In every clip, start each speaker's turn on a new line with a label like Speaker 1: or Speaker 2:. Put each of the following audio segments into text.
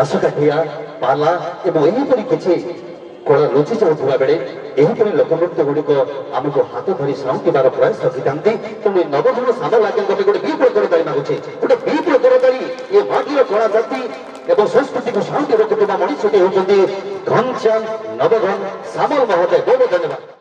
Speaker 1: दासकाठिया पाला एवं एहीपरि किछि कला लुचि जाउଥିବା बेले एहीपरि लोकनृत्य गुड़िक आमको हाथ धरी साउंटिबार प्रयास रखिथांती। तेणु नवघन सामल आज्ञा गोटे बी प्रकार दायी मागुचे गोटे बी प्रकार दायी ये माटीर कला जाति एवं संस्कृति को शांति रखुवा मनुष्यटी होती घनश्याम नवघन सामल महोदय। बहुत धन्यवाद।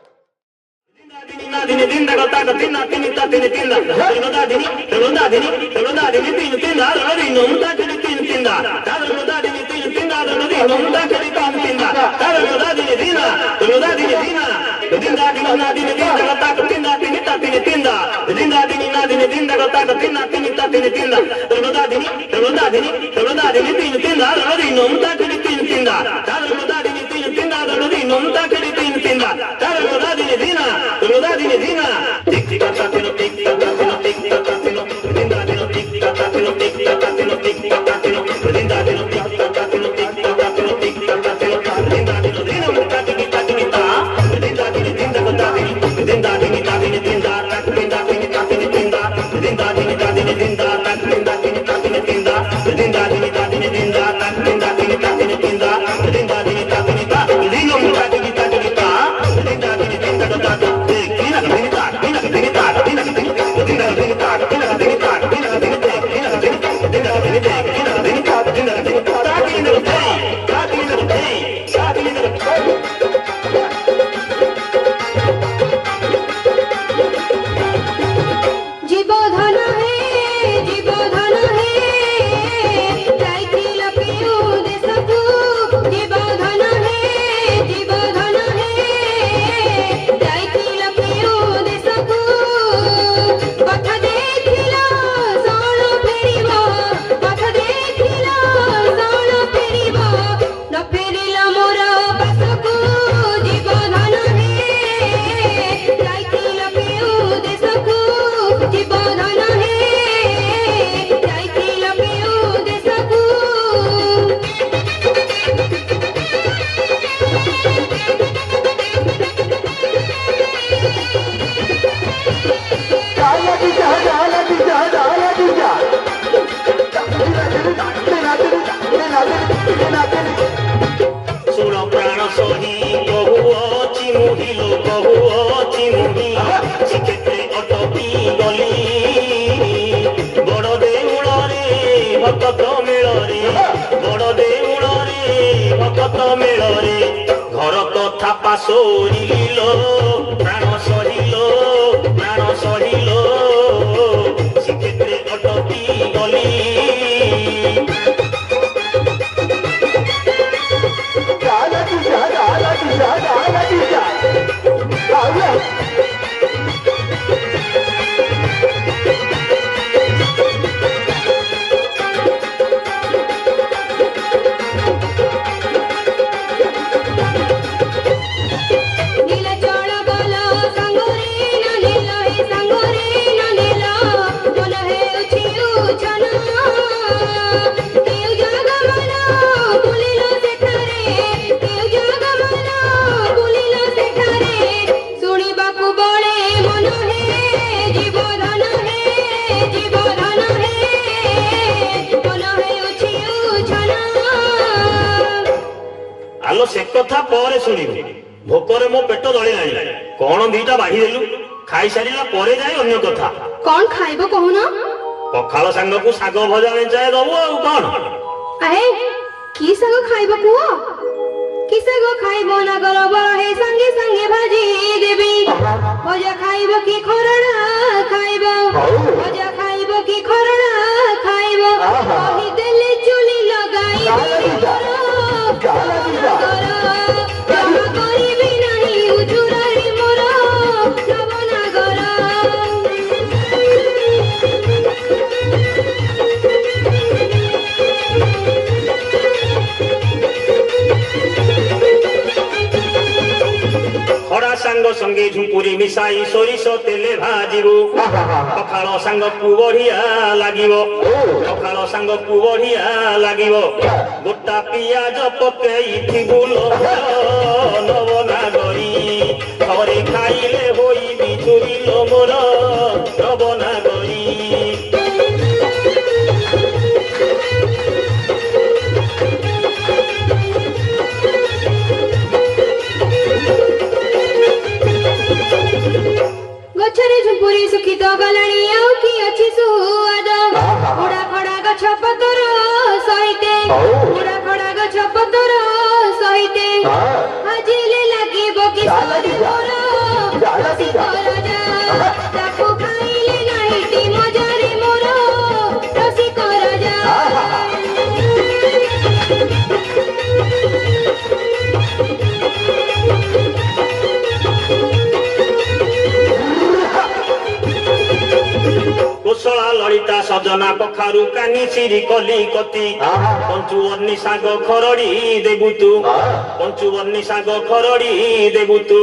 Speaker 2: भोकरे मो पेट दली कौन दीटा बाढ़ी देलु खाई सारा पर जाए अन्य कथा
Speaker 3: कौन खाइबो कहूना
Speaker 2: पखाल सांग को साग भजा मेचाए दबु आ कौन
Speaker 3: अहे की साग खाइबो कुओ की साग खाइबो ना गरब हे संगे संगे भाजी देबी भजा खाइबो की खरड़ा खाइबो भजा खाइबो की खरड़ा खाइबो कहि देले चुली लगाई
Speaker 2: सांग संगे झुंपुरी मिसाई सोरिष तेले भाजिबो पखाल सांग को बढ़िया लागिबो पखाल सांग को बढ़िया लागिबो गोटा पियाज पकेई थिबुल नवनागरी घरे खाइले होई बिचुरिल मोर नवनागरी
Speaker 3: सुखी तो गलाणी आउ कि अछि सुआद उड़ा खड़ा गछ पतर सहिते उड़ा खड़ा गछ पतर सहिते आजिले लागिबो कि सोरी मोर रसी कर जा ताकू खाइले नाहिटी मजारे मोर रसी कर जा
Speaker 2: कुशला ललिता सजना कखारु कानी सिरी कलिकती पंचुवर्णी साग खरड़ी देबु तू पंचुवर्णी साग खरड़ी देबु तू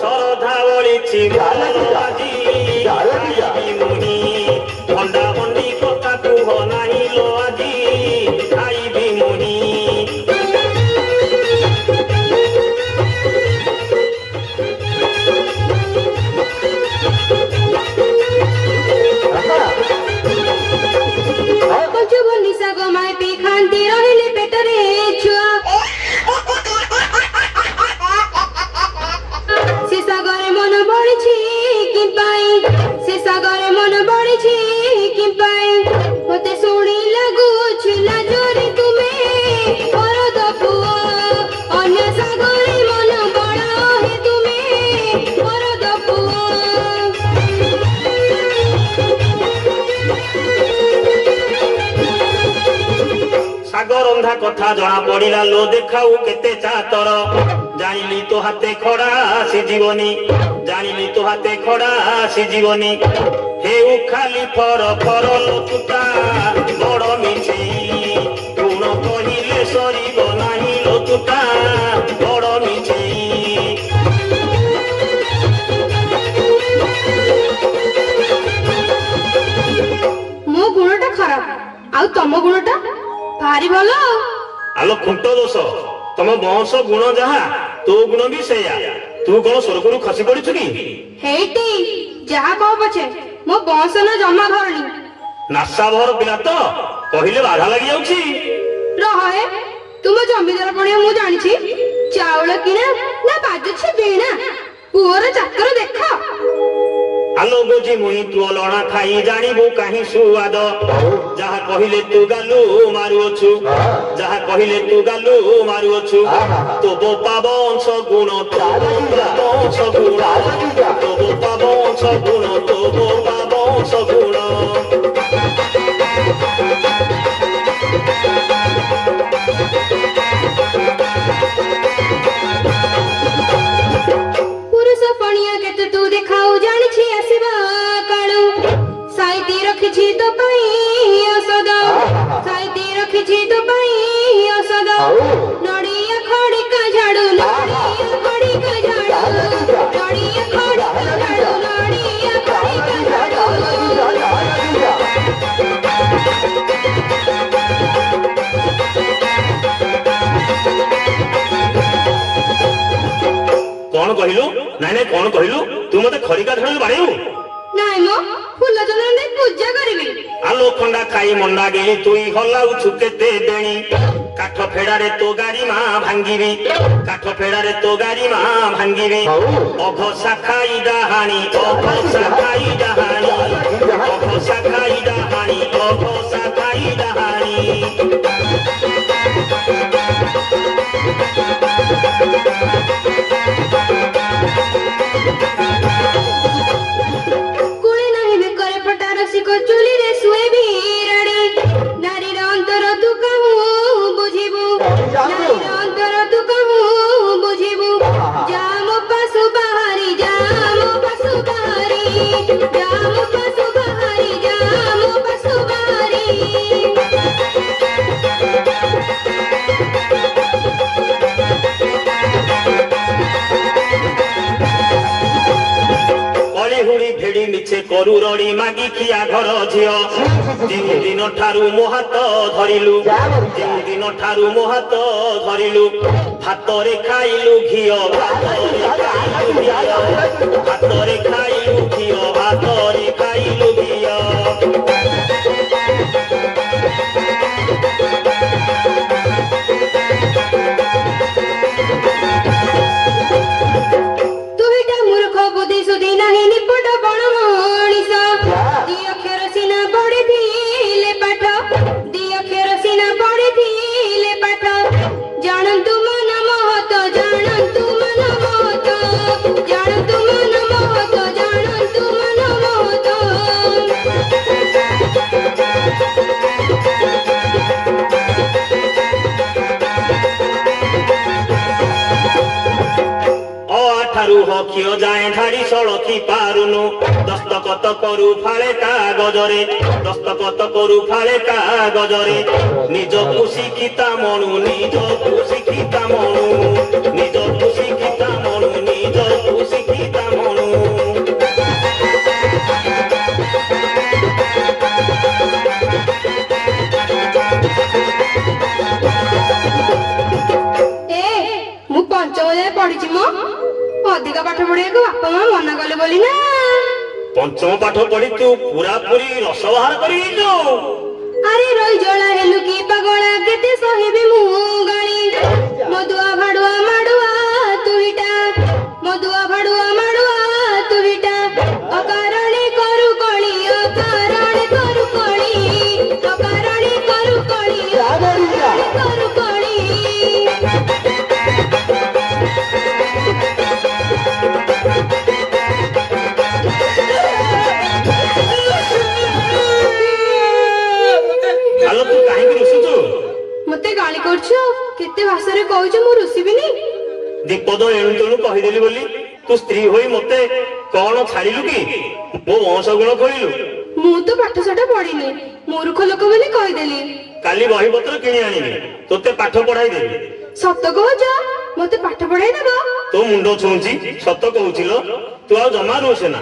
Speaker 2: सरधा बळिछि भालजी खाइबि मुनि भंडा भंडी कथा कुह नाही लो आजी खाइबि मुनि
Speaker 3: पंचुवर्णी साग माय पी खांती रहिले पेटरे छुआ से सागरे मन बढिछि कि पाई से सागरे मन बढिछि कि पाई मते सुणी लागु छिला जोरी तुमे और दपुआ अन्य सागरे मन बड़ा हे तुमे और दपुआ
Speaker 2: साग रंधा कथा जना पड़िला लो देखाऊ केते चातर जानिली तो हाथे खड़ा से जीवनी जानिली तो हाथे खड़ा से जीवनी हेउ खाली फर फर लोतुटा बड़ मिछी गुण कहिले सरीब नाही लोतुटा बड़ मिछी
Speaker 3: मो गुणटा खराब आउ तम गुणटा भारी भलो
Speaker 2: आलो खुंट दोष तम बंश गुण जहा तो गुण भी सेया तू कौन स्वर्गरु खसी पड़िछु की
Speaker 3: हेटी जहा कहो पछे मो बंश न जमा धरणी
Speaker 2: नासा भर पिला तो कहिले बाधा लागि जाउछि
Speaker 3: रहे तुम जमीदार पणिया मु जानिछि चाउल किना ना बाजुछि बेना पुअर चाकर देख
Speaker 2: आलो गोजी मुई तू लणा खाई जानिबो काहे सुवाद जहा कहिले तू गालू मारुअछु जहा कहिले तू गालू मारुअछु तो बोपा बंश गुण तो बोपा बंश गुण तो बोपा बंश गुण तो बोपा बंश गुण
Speaker 3: पुरुष पणिया केते तू देखाऊ जानिछि आसीबा काळू साइती रखिछि तो पई औषध साइती रखिछि तो पई औषध नडिया खड़िका झाड़ू नडिया खड़िका झाड़ू नडिया खड़िका झाड़ू नडिया खड़िका झाड़ू
Speaker 2: कौन कहिलु नाई नाई कौन कहिलु तू मते खरिका धरल बाड़ेउ
Speaker 3: नाई मो फूल चंदन दे पूजा करबी
Speaker 2: आलो खंडा खाई मंडा गेली तुई हलाउ छुकेते बेणी काठ फेड़ारे तो गाड़ी मा भांगीबी काठ फेड़ारे तो गाड़ी मा भांगीबी अघोषा खाई डाहाणी अघोषा खाई डाहाणी अघोषा खाई डाहाणी अघोषा खाई डाहाणी
Speaker 3: कुळे नाही बेकरे फटा रसिक चुली रे सुए बीराडी नारी रे अंतर तू कहू बुझिबू नारी रे अंतर तू कहू बुझिबू जाम पासु बाहरी जाम पासु बाहरी जाम पासु बाहरी जाम पासु बाहरी
Speaker 2: हुड़ी भेड़ी मिछे करू रड़ी मागी खिया घर झियो जेउ दिन ठारू मो हाथ धरिलु जेउ दिन ठारू मो हाथ धरिलु हातरे खाइलु घियो हातरे खाइलु घियो हातरे खाइलु घियो
Speaker 3: तुहिटा मूर्ख बुद्धि सुधी नाही निपट बण मणिष
Speaker 2: ସଳଖି ପାରୁନୁ ଦସ୍ତକତ କରୁ ଫାଳେ କାଗଜରେ ଦସ୍ତକତ କରୁ ଫାଳେ କାଗଜରେ ନିଜକୁ ଶିକ୍ଷିତା ମଣୁ ନିଜକୁ ଶିକ୍ଷିତା ମଣୁ ନିଜକୁ ଶିକ୍ଷିତା ମଣୁ ନିଜକୁ ଶିକ୍ଷିତା ମଣୁ
Speaker 3: ମୁଁ ପଞ୍ଚମ ଯାଏ ପଢିଛି ମୋ ଅଧିକ ପାଠ ପଢିବାକୁ ବାପା ମା ମନା କଲେ ବୋଲି ନା।
Speaker 2: ପଞ୍ଚମ ପାଠ ପଢି ତୁ ପୁରାପୁରି ରସ ବାହାର କରିଦେଇଛୁ।
Speaker 3: ଆରେ ରହି ଜଳା ହେଲୁ କି ପାଗଳା କେତେ ସହିବି ମୁଁ ଗାଳି ମଦୁଆ ଭାଡୁଆ ମାଡୁଆ ତୁହିଟା ମଦୁଆ ଭାଡୁଆ ମାଡୁଆ ତୁହିଟା ଅକାରଣେ କରୁ କଳି ଅକାରଣେ କରୁ କଳି ଅକାରଣେ କରୁ କଳି କରୁ କଳି।
Speaker 2: ଆଲୋ ତୁ କାହିଁକି ରୁଷୁଛୁ?
Speaker 3: ମତେ ଗାଳି କରୁଛୁ କେତେ ଭାଷାରେ କହୁଛୁ ମୁଁ ରୁଷିବିନି।
Speaker 2: ଦୀପଦ ଏଣୁ ତେଣୁ କହିଦେଲି ବୋଲି ତୁ ସ୍ତ୍ରୀ ହୋଇ ମତେ କଣ ଛାଡିଲୁ କି ମୋ ବଂଶ ଗୁଣ ଖୋଳିଲୁ।
Speaker 3: ମୁଁ ତ ପାଠ ସାଠ ପଢିନି ମୂର୍ଖ ଲୋକ ବୋଲି କହିଦେଲି।
Speaker 2: କାଲି ବହିପତ୍ର କିଣି ଆଣିବି ତୋତେ ପାଠ ପଢାଇ ଦେବି।
Speaker 3: ସତ କହୁଛ ମତେ ପାଠ ପଢାଇ ଦେବ?
Speaker 2: ତୋ ମୁଣ୍ଡ ଛୁଉଁଛି ସତ କହୁଥିଲ ତୁ ଆଉ ଜମା ରୁଷେ ନା।